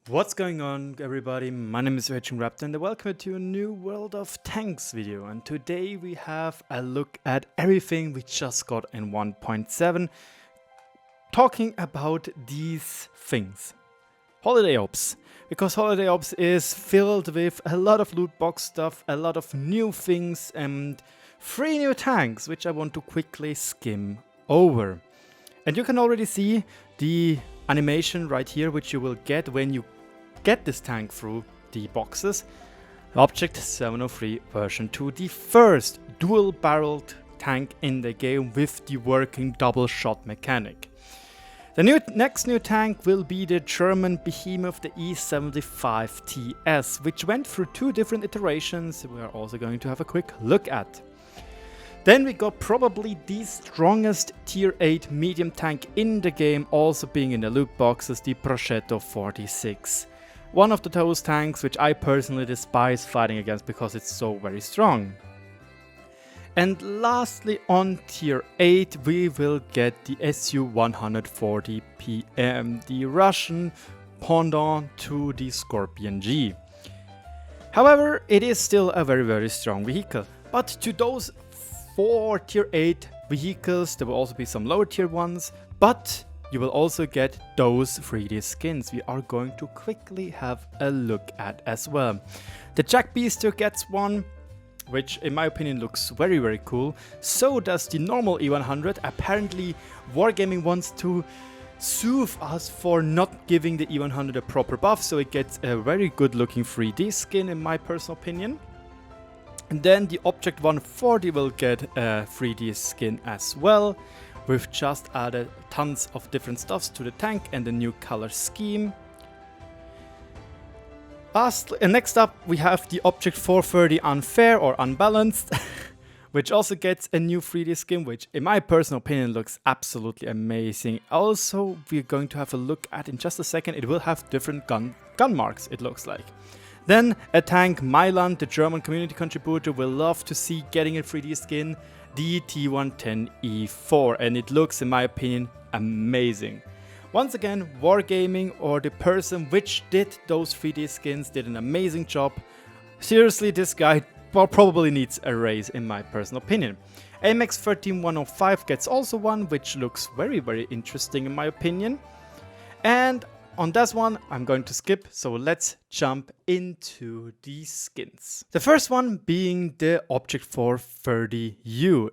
What's going on, everybody? My name is RagingRaptor and welcome to a new World of Tanks video. And today we have a look at everything we just got in 1.7, talking about these things. Holiday Ops. Because Holiday Ops is filled with a lot of loot box stuff, a lot of new things and 3 new tanks, which I want to quickly skim over. And you can already see the animation right here, which you will get when you get this tank through the boxes. Object 703 version 2, the first dual-barreled tank in the game with the working double shot mechanic. The next new tank will be the German behemoth, the E-75TS, which went through 2 different iterations we are also going to have a quick look at. Then we got probably the strongest tier 8 medium tank in the game, also being in the loot boxes, the Progetto 46. One of those tanks which I personally despise fighting against because it's so very strong. And lastly, on tier 8 we will get the Su-140PM, the Russian pendant to the Scorpion G. However, it is still a very strong vehicle. But to those 4 tier 8 vehicles, there will also be some lower tier ones, but you will also get those 3D skins we are going to quickly have a look at as well. The Jack Beaster gets one, which in my opinion looks very cool. So does the normal E100. Apparently Wargaming wants to soothe us for not giving the E100 a proper buff, so it gets a very good looking 3D skin in my personal opinion. And then the Object 140 will get a 3D skin as well. We've just added tons of different stuffs to the tank and a new color scheme. Next up we have the Object 430 Unfair or Unbalanced, which also gets a new 3D skin, which in my personal opinion looks absolutely amazing. Also, we're going to have a look at in just a second. It will have different gun marks, it looks like. Then a tank Mailand, the German community contributor, will love to see getting a 3D skin, the T110E4, and it looks, in my opinion, amazing. Once again, Wargaming, or the person which did those 3D skins, did an amazing job. Seriously, this guy probably needs a raise in my personal opinion. AMX 13105 gets also one, which looks very interesting in my opinion. And on this one, I'm going to skip, so let's jump into the skins. The first one being the Object 430U.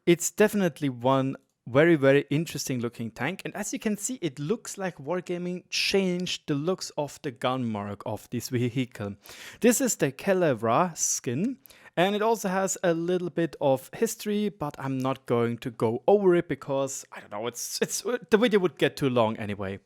It's definitely one very interesting looking tank, and as you can see, it looks like Wargaming changed the looks of the gun mark of this vehicle. This is the Kelevra skin, and it also has a little bit of history, but I'm not going to go over it because I don't know, the video would get too long anyway.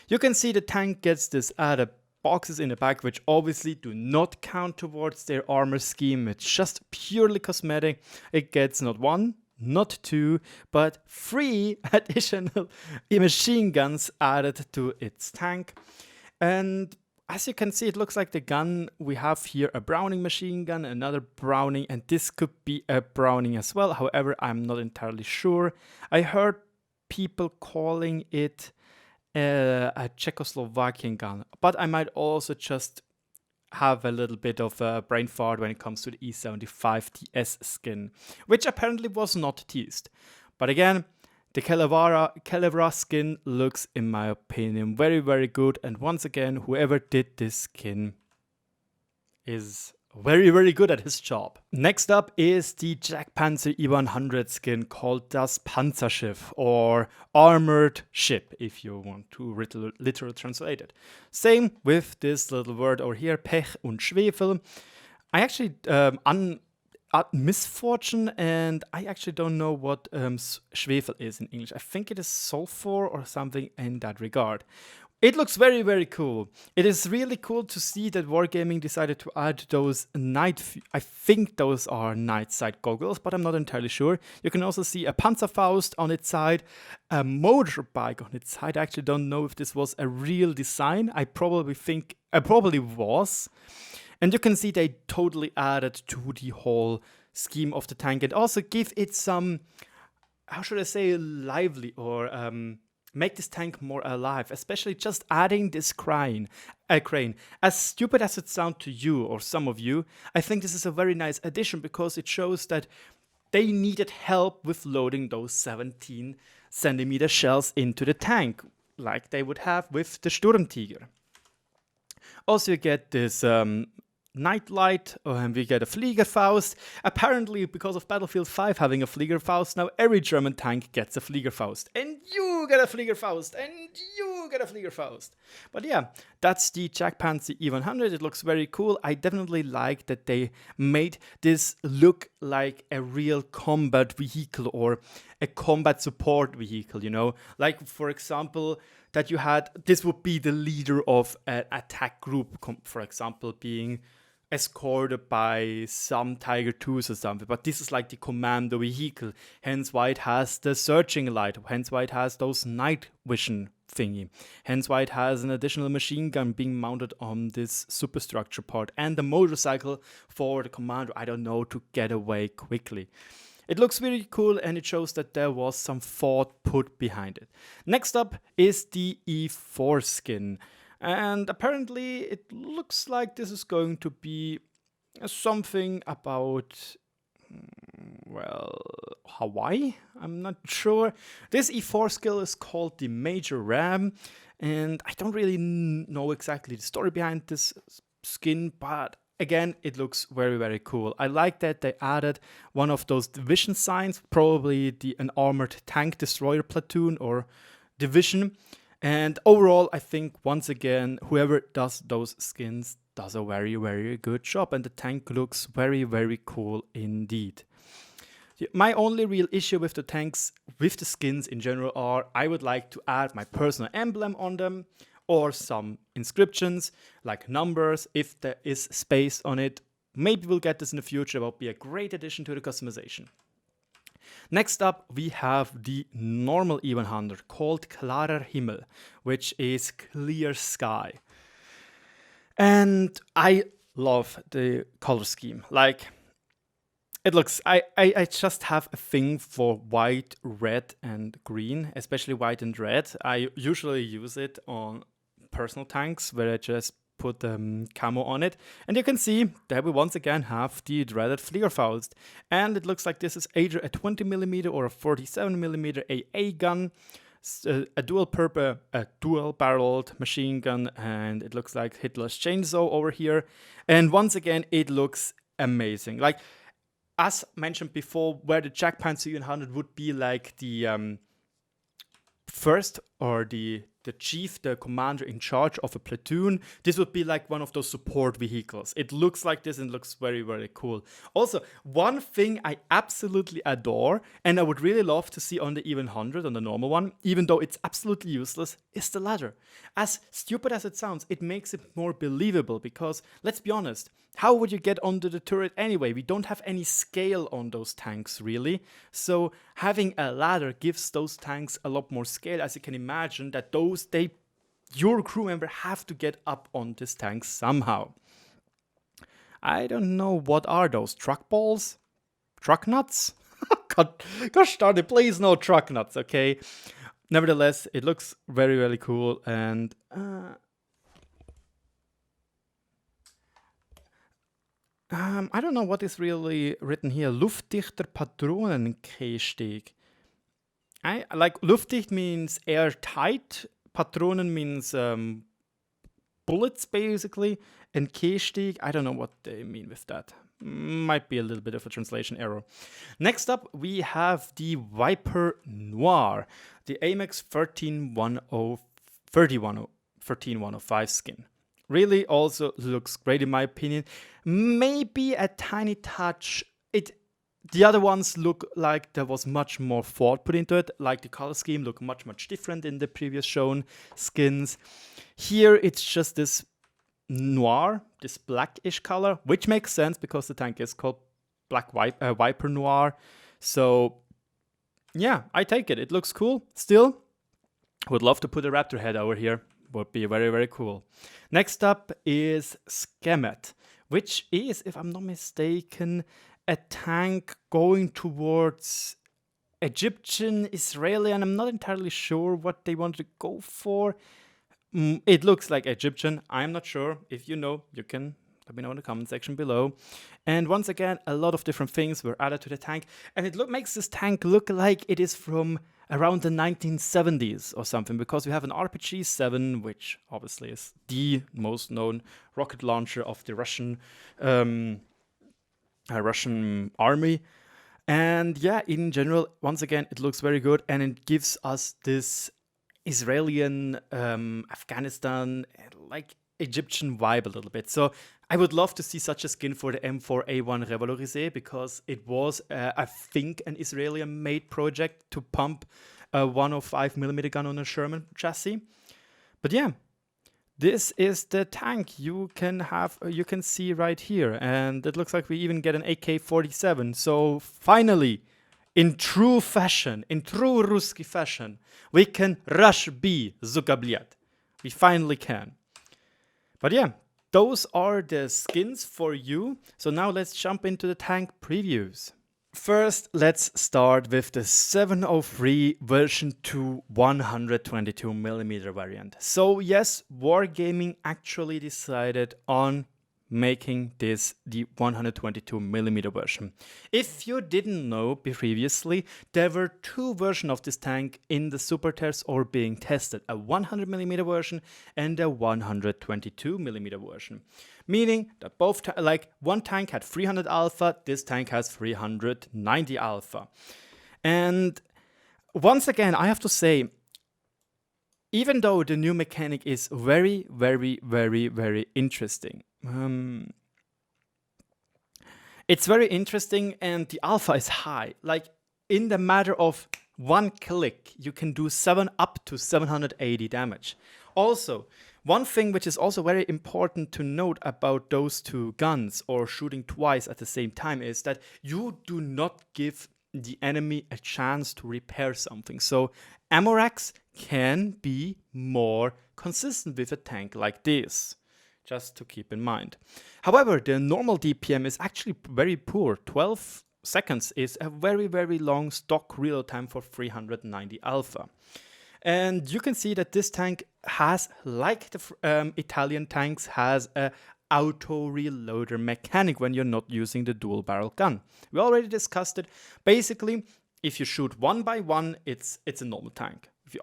You can see the tank gets this added boxes in the back, which obviously do not count towards their armor scheme. It's just purely cosmetic. It gets not 1, not 2, but 3 additional machine guns added to its tank. And as you can see, it looks like the gun we have here, a Browning machine gun, another Browning, and this could be a Browning as well. However, I'm not entirely sure. I heard people calling it a Czechoslovakian gun, but I might also just have a little bit of a brain fart when it comes to the E-75TS skin, which apparently was not teased. But again, the Kelevra skin looks, in my opinion, very good, and once again, whoever did this skin is very good at his job. Next up is the Jack Panzer E100 skin called Das Panzerschiff, or Armored Ship, if you want to literally translate it. Same with this little word over here, Pech und Schwefel. I actually, misfortune, and I actually don't know what Schwefel is in English. I think it is sulfur or something in that regard. It looks very cool. It is really cool to see that Wargaming decided to add those I think those are night sight goggles, but I'm not entirely sure. You can also see a Panzerfaust on its side, a motorbike on its side. I actually don't know if this was a real design. I probably was. And you can see they totally added to the whole scheme of the tank and also give it some, how should I say, lively or make this tank more alive, especially just adding this crane. As stupid as it sounds to you or some of you, I think this is a very nice addition because it shows that they needed help with loading those 17 centimeter shells into the tank, like they would have with the Sturmtiger. Also, you get this Nightlight, and we get a Fliegerfaust. Apparently, because of Battlefield 5 having a Fliegerfaust, now every German tank gets a Fliegerfaust. And you get a Fliegerfaust, and you get a Fliegerfaust. But yeah, that's the Jagdpanzer E-100. It looks very cool. I definitely like that they made this look like a real combat vehicle or a combat support vehicle, you know? Like, for example, that you had, this would be the leader of an attack group, for example, being escorted by some Tiger 2s or something, but this is like the commando vehicle, hence why it has the searching light, hence why it has those night vision thingy, hence why it has an additional machine gun being mounted on this superstructure part, and the motorcycle for the commando, I don't know, to get away quickly. It looks really cool and it shows that there was some thought put behind it. Next up is the E4 skin. And apparently it looks like this is going to be something about, well, Hawaii? I'm not sure. This E4 skill is called the Major Ram. And I don't really know exactly the story behind this skin, but again, it looks very, very cool. I like that they added one of those division signs, probably an armored tank destroyer platoon or division. And overall, I think, once again, whoever does those skins does a very, very good job. And the tank looks very, very cool indeed. My only real issue with the tanks, with the skins in general, are I would like to add my personal emblem on them, or some inscriptions, like numbers, if there is space on it. Maybe we'll get this in the future. It will be a great addition to the customization. Next up, we have the normal E100 called Klarer Himmel, which is clear sky. And I love the color scheme. Like, it looks, I just have a thing for white, red, and green, especially white and red. I usually use it on personal tanks where I just put camo on it, and you can see that we once again have the dreaded Fliegerfaust, and it looks like this is either a 20mm or a 47mm AA gun, a dual barreled machine gun, and it looks like Hitler's chainsaw over here. And once again, it looks amazing. Like, as mentioned before, where the Jagdpanzer E-100 would be like the first, or the chief, the commander in charge of a platoon, this would be like one of those support vehicles. It looks like this and looks very, very cool. Also, one thing I absolutely adore, and I would really love to see on the E100, on the normal one, even though it's absolutely useless, is the ladder. As stupid as it sounds, it makes it more believable, because, let's be honest, how would you get onto the turret anyway? We don't have any scale on those tanks, really. So having a ladder gives those tanks a lot more scale, as you can imagine that your crew member have to get up on this tank somehow. I don't know, what are those? Truck balls? Truck nuts? Gosh darn it, please no truck nuts, okay? Nevertheless, it looks very, very cool, and I don't know what is really written here. Luftdichter Patronenkehsteg. I like luftdicht means airtight. Patronen means bullets, basically. And Kehsteg, I don't know what they mean with that. Might be a little bit of a translation error. Next up, we have the Viper Noir, the AMX 13105 skin. Really also looks great in my opinion. Maybe a tiny touch. The other ones look like there was much more thought put into it. Like the color scheme looked much, much different in the previous shown skins. Here it's just this noir, this blackish color, which makes sense because the tank is called Viper Noir. So yeah, I take it. It looks cool. Still, would love to put a Raptor head over here. Would be very, very cool. Next up is Skemet, which is, if I'm not mistaken, a tank going towards Egyptian, Israeli, and I'm not entirely sure what they wanted to go for. It looks like Egyptian. I'm not sure. If you know, you can let me know in the comment section below. And once again, a lot of different things were added to the tank, and it makes this tank look like it is from around the 1970s or something, because we have an RPG-7, which obviously is the most known rocket launcher of the Russian army. And yeah, in general, once again, it looks very good, and it gives us this Israeli, Afghanistan, like Egyptian vibe a little bit. So I would love to see such a skin for the M4A1 Revalorisé, because it was, I think, an Israeli-made project to pump a 105mm gun on a Sherman chassis. But yeah, this is the tank you can see right here, and it looks like we even get an AK-47. So finally, in true fashion, in true Ruski fashion, we can rush B, Zugabliat. We finally can. But yeah, those are the skins for you. So now let's jump into the tank previews. First, let's start with the 703 version 2 122mm variant. So yes, Wargaming actually decided on making this the 122mm version. If you didn't know previously, there were two versions of this tank in the super tests or being tested, a 100mm version and a 122mm version. Meaning that both, one tank had 300 alpha, this tank has 390 alpha. And once again, I have to say, even though the new mechanic is very, very, very, very interesting, it's very interesting, and the alpha is high. Like, in the matter of one click, you can do up to 780 damage. Also, one thing which is also very important to note about those two guns, or shooting twice at the same time, is that you do not give the enemy a chance to repair something. So ammo racks can be more consistent with a tank like this, just to keep in mind. However, the normal DPM is actually very poor. 12 seconds is a very, very long stock reload time for 390 alpha. And you can see that this tank has, like the Italian tanks, has a auto reloader mechanic when you're not using the dual barrel gun. We already discussed it. Basically, if you shoot one by one, it's a normal tank. If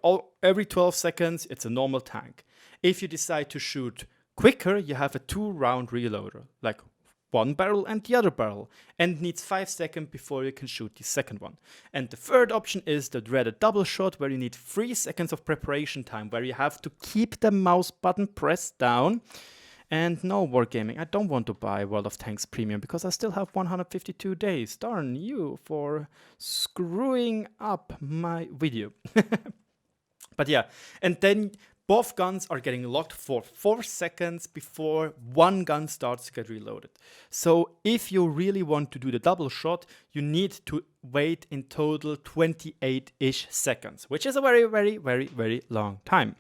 every 12 seconds, it's a normal tank. If you decide to shoot quicker, you have a 2-round reloader, like one barrel and the other barrel, and needs 5 seconds before you can shoot the second one. And the third option is the dreaded double shot, where you need 3 seconds of preparation time, where you have to keep the mouse button pressed down. And no, Wargaming, I don't want to buy World of Tanks Premium because I still have 152 days. Darn you for screwing up my video. But yeah, and then both guns are getting locked for 4 seconds before one gun starts to get reloaded. So if you really want to do the double shot, you need to wait in total 28-ish seconds, which is a very, very, very, very long time.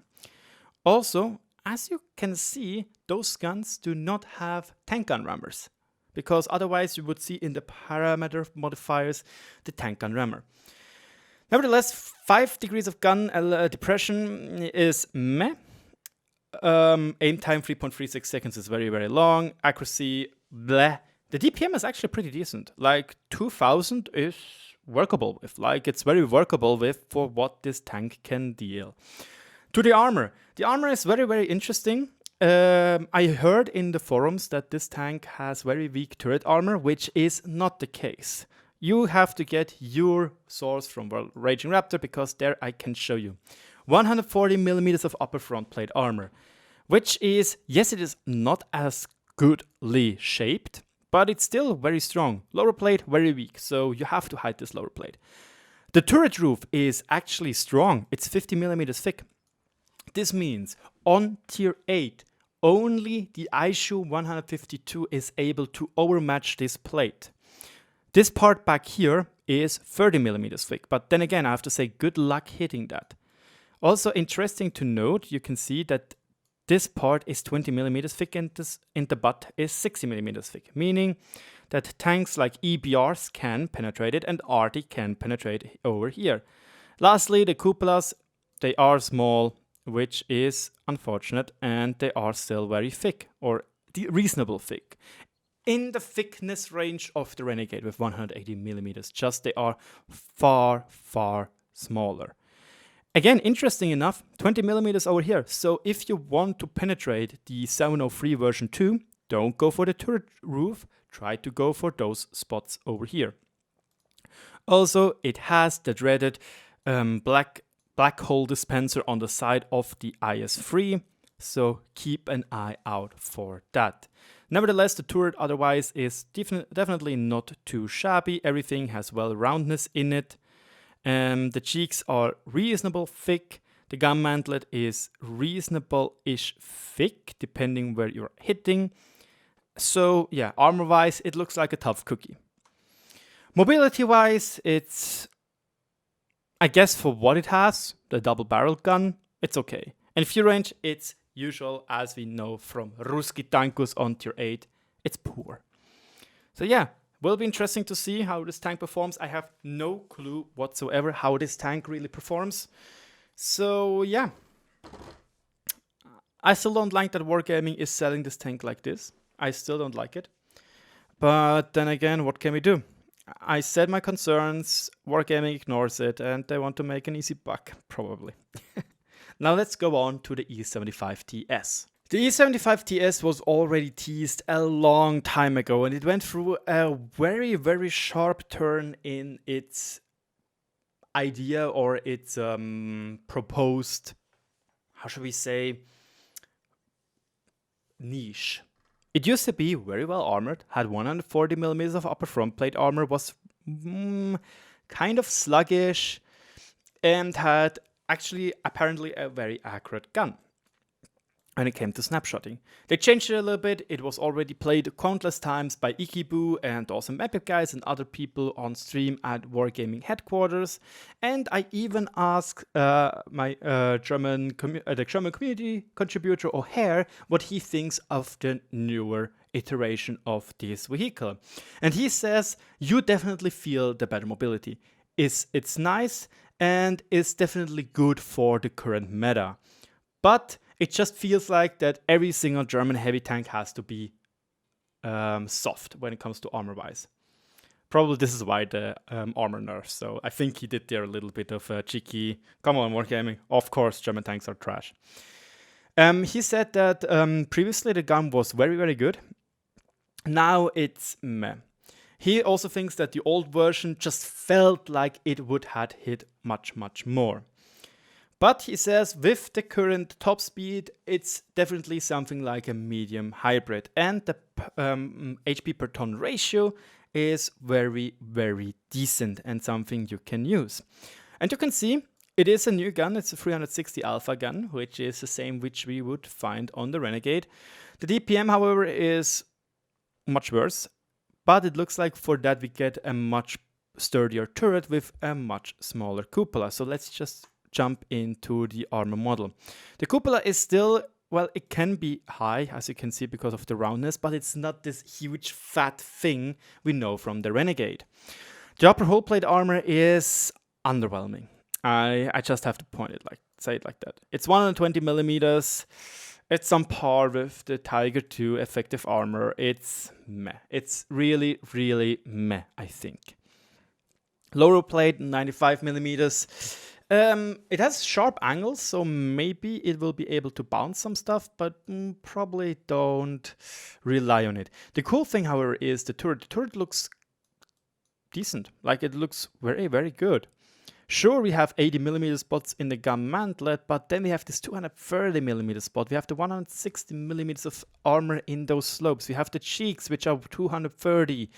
Also, as you can see, those guns do not have tank gun rammers, because otherwise you would see in the parameter modifiers the tank gun rammer. Nevertheless, 5 degrees of gun depression is meh. Aim time 3.36 seconds is very, very long. Accuracy, bleh. The DPM is actually pretty decent. Like 2000 is workable with. Like, it's very workable with for what this tank can deal. To the armor. The armor is very, very interesting. I heard in the forums that this tank has very weak turret armor, which is not the case. You have to get your source from RagingRaptor, because there I can show you. 140mm of upper front plate armor, which is, yes, it is not as goodly shaped, but it's still very strong. Lower plate, very weak, so you have to hide this lower plate. The turret roof is actually strong. It's 50mm thick. This means on tier 8, only the youuuu 152 is able to overmatch this plate. This part back here is 30mm thick, but then again, I have to say good luck hitting that. Also interesting to note, you can see that this part is 20mm thick and this in the butt is 60mm thick, meaning that tanks like EBRs can penetrate it and Arty can penetrate over here. Lastly, the cupolas, they are small, which is unfortunate, and they are still very thick, or reasonable thick. In the thickness range of the Renegade with 180 millimeters, just they are far, far smaller. Again, interesting enough, 20 millimeters over here. So if you want to penetrate the 703 version 2, don't go for the turret roof, try to go for those spots over here. Also, it has the dreaded black hole dispenser on the side of the IS-3, so keep an eye out for that. Nevertheless, the turret otherwise is definitely not too shabby. Everything has well roundness in it. The cheeks are reasonable thick. The gun mantlet is reasonable-ish thick, depending where you're hitting. So yeah, armor-wise, it looks like a tough cookie. Mobility-wise, it's, I guess for what it has, the double-barreled gun, it's okay. And fuel range, it's usual, as we know from Ruski Tankus on tier 8, it's poor. So yeah, will be interesting to see how this tank performs. I have no clue whatsoever how this tank really performs. So yeah, I still don't like that Wargaming is selling this tank like this. I still don't like it. But then again, what can we do? I said my concerns, Wargaming ignores it, and they want to make an easy buck, probably. Now let's go on to the E-75TS. The E-75TS was already teased a long time ago, and it went through a very, very sharp turn in its idea or its proposed, how should we say, niche. It used to be very well armored, had 140 millimeters of upper front plate armor, was kind of sluggish, and had actually apparently a very accurate gun when it came to snapshotting. They changed it a little bit. It was already played countless times by Ikibu and Awesome Epic guys and other people on stream at Wargaming headquarters. And I even asked my German community contributor O'Hare what he thinks of the newer iteration of this vehicle. And he says, you definitely feel the better mobility. It's nice and it's definitely good for the current meta. But it just feels like that every single German heavy tank has to be soft when it comes to armor-wise. Probably this is why the armor nerfs. So I think he did there a little bit of a cheeky, come on Wargaming, of course German tanks are trash. He said that previously the gun was very, very good. Now it's meh. He also thinks that the old version just felt like it would have hit much, much more. But he says with the current top speed, it's definitely something like a medium hybrid. And the HP per ton ratio is very, very decent and something you can use. And you can see it is a new gun. It's a 360 Alpha gun, which is the same which we would find on the Renegade. The DPM, however, is much worse. But it looks like for that we get a much sturdier turret with a much smaller cupola. So let's just jump into the armor model. The cupola is still, well, it can be high, as you can see, because of the roundness, but it's not this huge fat thing we know from the Renegade. The upper hull plate armor is underwhelming. I just have to say it like that. It's 120 millimeters. It's on par with the Tiger 2 effective armor. It's meh. It's really, really meh, I think. Lower plate, 95 millimeters. It has sharp angles, so maybe it will be able to bounce some stuff, but probably don't rely on it. The cool thing, however, is the turret. The turret looks decent. Like, it looks very, very good. Sure, we have 80mm spots in the gun mantlet, but then we have this 230mm spot. We have the 160mm of armor in those slopes. We have the cheeks, which are 230.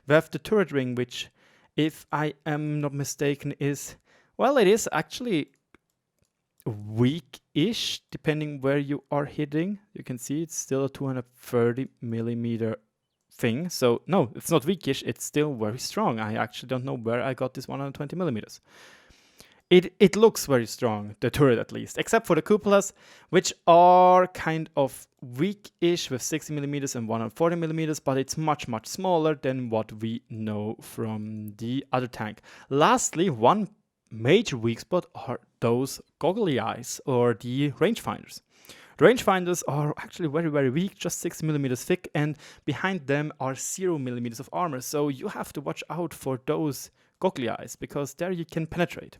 We have the turret ring, which, if I am not mistaken, is, well, it is actually weak-ish, depending where you are hitting. You can see it's still a 230mm thing. So, no, it's not weakish. It's still very strong. I actually don't know where I got this 120mm. It looks very strong, the turret at least, except for the cupolas, which are kind of weak-ish with 60mm and 140mm, but it's much smaller than what we know from the other tank. Lastly, one major weak spot are those goggly eyes or the rangefinders. The rangefinders are actually very weak, just 6mm thick, and behind them are 0mm of armor, so you have to watch out for those goggly eyes, because there you can penetrate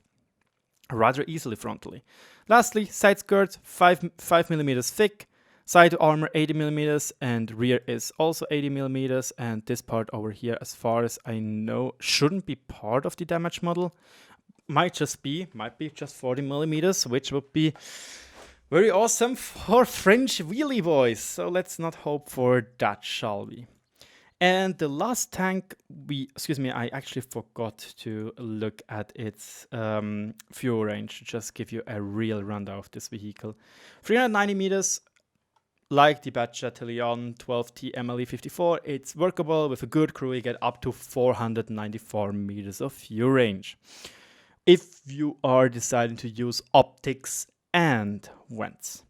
rather easily frontally. Lastly, side skirts 5mm thick, side armor 80mm, and rear is also 80mm, and this part over here, as far as I know, shouldn't be part of the damage model. Might be just 40mm, which would be very awesome for French wheelie boys. So let's not hope for that, shall we? And the last tank, I actually forgot to look at its fuel range to just give you a real rundown of this vehicle. 390 meters, like the Bachatelion 12T MLE54, it's workable. With a good crew, you get up to 494 meters of fuel range. If you are deciding to use optics and vents,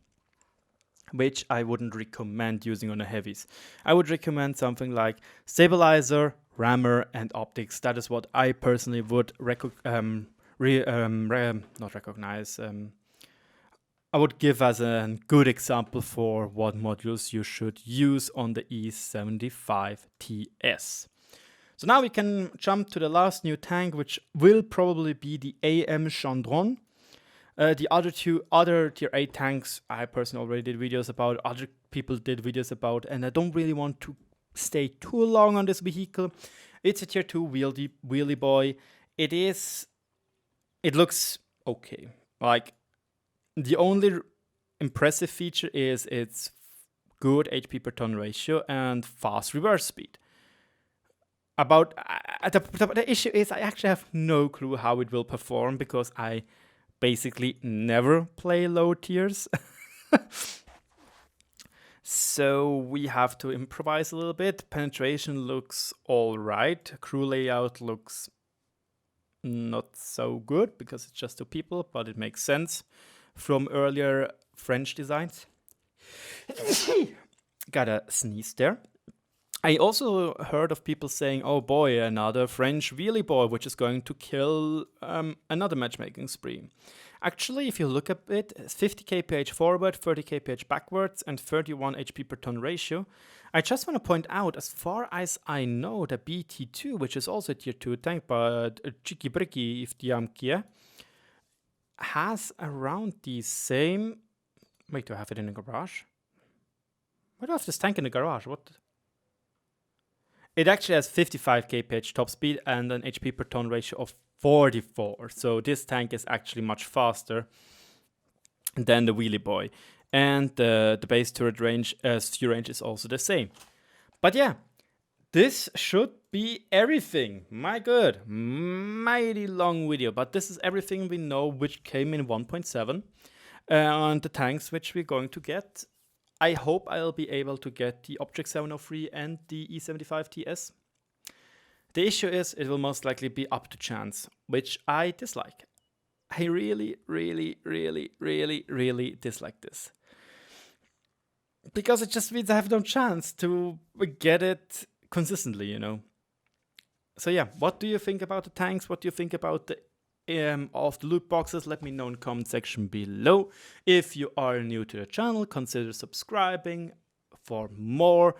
which I wouldn't recommend using on the heavies. I would recommend something like stabilizer, rammer, and optics. That is what I personally would I would give as a good example for what modules you should use on the E-75TS. So now we can jump to the last new tank, which will probably be the AM Chandron. The other tier 8 tanks I personally already did videos about, other people did videos about, and I don't really want to stay too long on this vehicle. It's a tier 2 wheelie boy. It looks okay. Like, the only impressive feature is its good HP per ton ratio and fast reverse speed. The issue is I actually have no clue how it will perform, because I basically never play low tiers. So we have to improvise a little bit. Penetration looks alright. Crew layout looks not so good because it's just two people, but it makes sense from earlier French designs. Gotta sneeze there. I also heard of people saying, oh boy, another French wheelie boy, which is going to kill another matchmaking spree. Actually, if you look at it, 50 kph forward, 30 kph backwards, and 31 HP per ton ratio. I just want to point out, as far as I know, the BT2, which is also a tier 2 tank, but Chiki Briki if Diamkia, has around the same... Wait, do I have it in the garage? Why do I have this tank in the garage? What? It actually has 55 kph top speed and an HP per ton ratio of 44. So this tank is actually much faster than the wheelie boy. And the base turret range, fuel range, is also the same. But yeah, this should be everything. My good, mighty long video. But this is everything we know which came in 1.7. And the tanks which we're going to get. I hope I'll be able to get the Object 703 and the E-75TS. The issue is it will most likely be up to chance, which I dislike. I really dislike this. Because it just means I have no chance to get it consistently, you know. So yeah, what do you think about the tanks? What do you think about the of the loot boxes? Let me know in the comment section below. If you are new to the channel, consider subscribing for more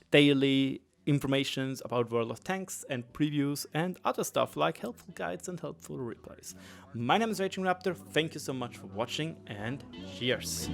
daily informations about World of Tanks and previews and other stuff like helpful guides and helpful replays. My name is RagingRaptor. Thank you so much for watching, and cheers.